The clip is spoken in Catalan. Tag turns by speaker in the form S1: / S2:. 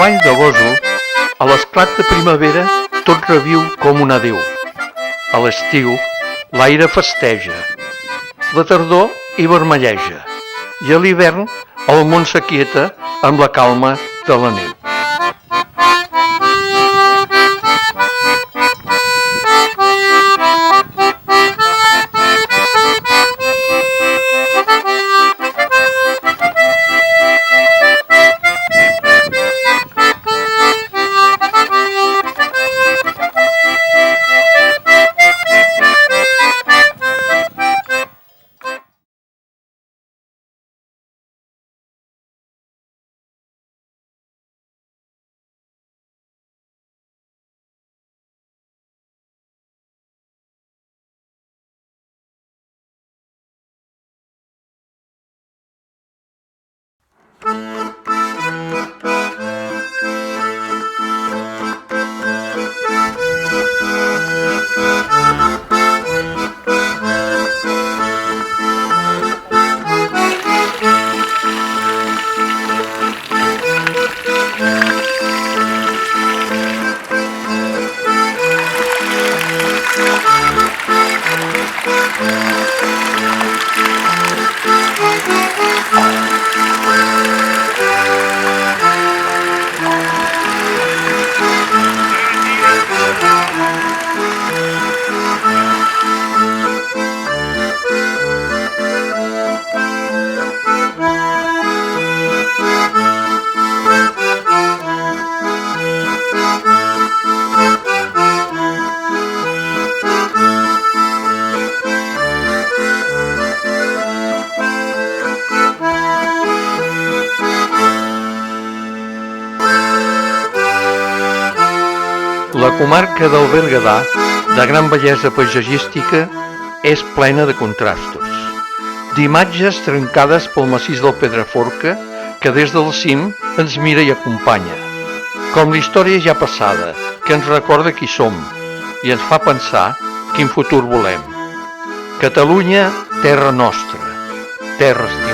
S1: vall de Gósol, a l'esclat de primavera, tot reviu com un adéu. A l'estiu, l'aire festeja. La tardor hi vermelleja. I a l'hivern, el món s'aquieta amb la calma de la neu. La comarca del Berguedà, de gran bellesa paisatgística, és plena de contrastos, d'imatges trencades pel massís del Pedraforca que des del cim ens mira i acompanya, com la història ja passada que ens recorda qui som i ens fa pensar quin futur volem. Catalunya, terra nostra, terra estrella.